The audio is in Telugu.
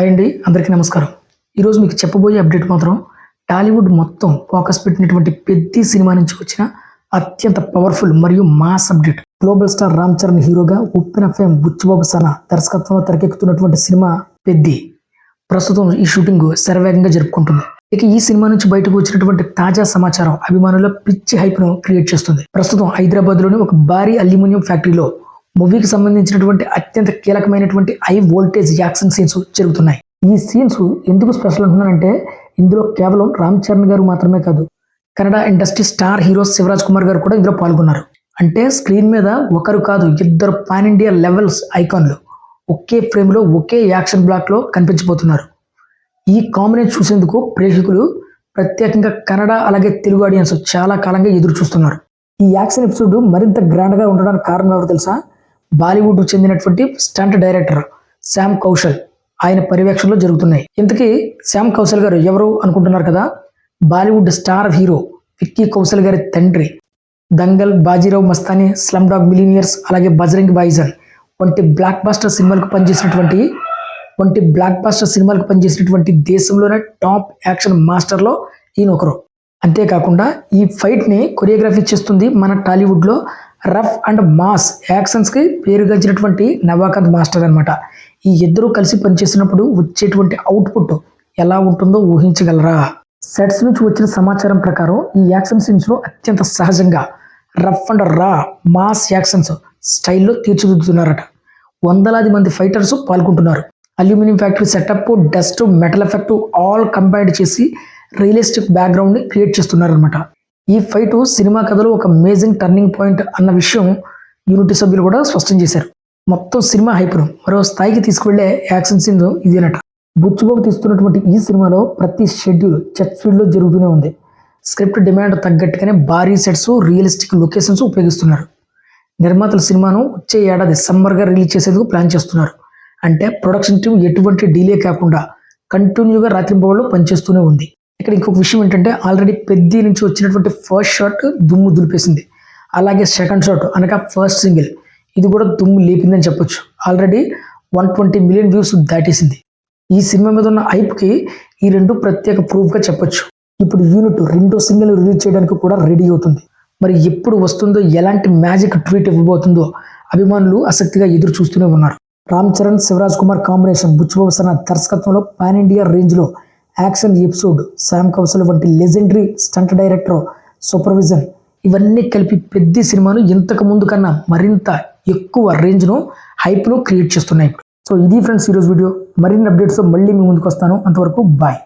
హాయ్ అండి, అందరికీ నమస్కారం. ఈరోజు మీకు చెప్పబోయే అప్డేట్ మాత్రం టాలీవుడ్ మొత్తం ఫోకస్ పెట్టినటువంటి పెద్ద సినిమా నుంచి వచ్చిన అత్యంత పవర్ఫుల్ మరియు mass update. Global star Ram Charan హీరోగా ఉప్పెన ఫేమ్ బుచ్చిబాబు సనా దర్శకత్వంలో తెరకెక్కుతున్నటువంటి సినిమా పెద్ది ప్రస్తుతం ఈ షూటింగ్ శరవేగంగా జరుపుకుంటుంది. ఇక ఈ సినిమా నుంచి బయటకు వచ్చినటువంటి తాజా సమాచారం అభిమానుల పిచ్చి హైప్ ను క్రియేట్ చేస్తుంది. ప్రస్తుతం హైదరాబాద్ లోని ఒక భారీ అల్యూమినియం ఫ్యాక్టరీలో మూవీకి సంబంధించినటువంటి అత్యంత కీలకమైనటువంటి హై వోల్టేజ్ యాక్షన్ సీన్స్ జరుగుతున్నాయి. ఈ సీన్స్ ఎందుకు స్పెషల్ అంటున్నానంటే, ఇందులో కేవలం రామ్ చరణ్ గారు మాత్రమే కాదు, Kannada industry star hero Shivaraj Kumar గారు కూడా ఇందులో పాల్గొన్నారు. అంటే స్క్రీన్ మీద ఒకరు కాదు, ఇద్దరు పాన్ ఇండియా లెవెల్స్ ఐకాన్లు ఒకే ఫ్రేమ్ లో ఒకే యాక్షన్ బ్లాక్ లో కనిపించబోతున్నారు. ఈ కాంబినేషన్ చూసేందుకు ప్రేక్షకులు, ప్రత్యేకంగా కన్నడ అలాగే తెలుగు ఆడియన్స్ చాలా కాలంగా ఎదురు చూస్తున్నారు. ఈ యాక్షన్ ఎపిసోడ్ మరింత గ్రాండ్ గా ఉండడానికి కారణం ఎవరు తెలుసా? బాలీవుడ్ చెందినటువంటి స్టంట్ డైరెక్టర్ శ్యామ్ కౌశల్ ఆయన పర్యవేక్షణలో జరుగుతున్నాయి. ఇంతకీ శ్యామ్ కౌశల్ గారు ఎవరు అనుకుంటున్నారు కదా? బాలీవుడ్ స్టార్ హీరో విక్కీ కౌశల్ గారి తండ్రి. Dangal, Bajirao Mastani, slum dog millionaires అలాగే బజరంగి భాయిజాన్ వంటి బ్లాక్ బాస్టర్ సినిమాలకు పనిచేసినటువంటి దేశంలోనే టాప్ యాక్షన్ మాస్టర్లో ఈయన ఒకరు. అంతేకాకుండా ఈ ఫైట్ ని కొరియోగ్రఫీ చేస్తుంది మన టాలీవుడ్ లో రఫ్ అండ్ మాస్ యాక్షన్స్ కి పేరుగాంచినటువంటి నవాకాంత్ మాస్టర్ అన్నమాట. ఈ ఇద్దరు కలిసి పనిచేసినప్పుడు వచ్చేటువంటి అవుట్పుట్ ఎలా ఉంటుందో ఊహించగలరా? సెట్స్ నుంచి వచ్చిన సమాచారం ప్రకారం ఈ యాక్షన్ సీన్స్ లో అత్యంత సహజంగా రఫ్ అండ్ రా మాస్ యాక్షన్స్ స్టైల్లో తీర్చిదిద్దుతున్నారట. వందలాది మంది ఫైటర్స్ పాల్గొంటున్నారు. Aluminium factory setup, dust, metal effect all combined చేసి రియలిస్టిక్ బ్యాక్గ్రౌండ్ ని క్రియేట్ చేస్తున్నారనమాట. ఈ ఫైట్ సినిమా కథలో ఒక అమేజింగ్ టర్నింగ్ పాయింట్ అన్న విషయం యూనిటీ సభ్యులు కూడా స్పష్టం చేశారు. మొత్తం సినిమా హైప్ను మరో స్థాయికి తీసుకువెళ్లే యాక్షన్ సీన్ ఇదేనట. బుచ్చిబాబు తీస్తున్నటువంటి ఈ సినిమాలో ప్రతి షెడ్యూల్ చెక్ స్పీడ్ లో జరుగుతూనే ఉంది. స్క్రిప్ట్ డిమాండ్ తగ్గట్టుగానే భారీ సెట్స్, రియలిస్టిక్ లొకేషన్స్ ఉపయోగిస్తున్నారు. నిర్మాతలు సినిమాను వచ్చే ఏడాది సమ్మర్ గా రిలీజ్ చేసేందుకు ప్లాన్ చేస్తున్నారు. అంటే ప్రొడక్షన్ టీం ఎటువంటి డిలే కాకుండా కంటిన్యూగా రాత్రింబవళ్ళు పనిచేస్తూనే ఉంది. ఇక్కడ ఇంకొక విషయం ఏంటంటే, ఆల్రెడీ పెద్ది నుంచి వచ్చినటువంటి ఫస్ట్ షాట్ దుమ్ము దులిపేసింది. అలాగే సెకండ్ షాట్ అనగా ఫస్ట్ సింగిల్, ఇది కూడా దుమ్ము లేపిందని చెప్పొచ్చు. ఆల్రెడీ 120 మిలియన్ వ్యూస్ దాటేసింది. ఈ సినిమా మీద ఉన్న హైప్కి ఈ రెండు ప్రత్యేక ప్రూఫ్గా చెప్పొచ్చు. ఇప్పుడు యూనిట్ రెండో సింగిల్ రిలీజ్ చేయడానికి కూడా రెడీ అవుతుంది. మరి ఎప్పుడు వస్తుందో, ఎలాంటి మ్యాజిక్ ట్వీట్ ఇవ్వబోతుందో అభిమానులు ఆసక్తిగా ఎదురు చూస్తూనే ఉన్నారు. రామ్ చరణ్, శివరాజ్ కుమార్ కాంబినేషన్ బుచ్చిబాబు సనా దర్శకత్వంలో పాన్ ఇండియా రేంజ్లో యాక్షన్ ఎపిసోడ్, శ్యామ్ కౌశల్ వంటి లెజెండరీ స్టంట్ డైరెక్టర్ సూపర్విజన్, ఇవన్నీ కలిపి పెద్ద సినిమాను ఇంతకు ముందు కన్నా మరింత ఎక్కువ రేంజ్ను హైప్ను క్రియేట్ చేస్తున్నాయి. సో ఇది ఫ్రెండ్స్ ఈరోజు వీడియో. మరిన్ని అప్డేట్స్ మళ్ళీ మీ ముందుకు వస్తాను. అంతవరకు బాయ్.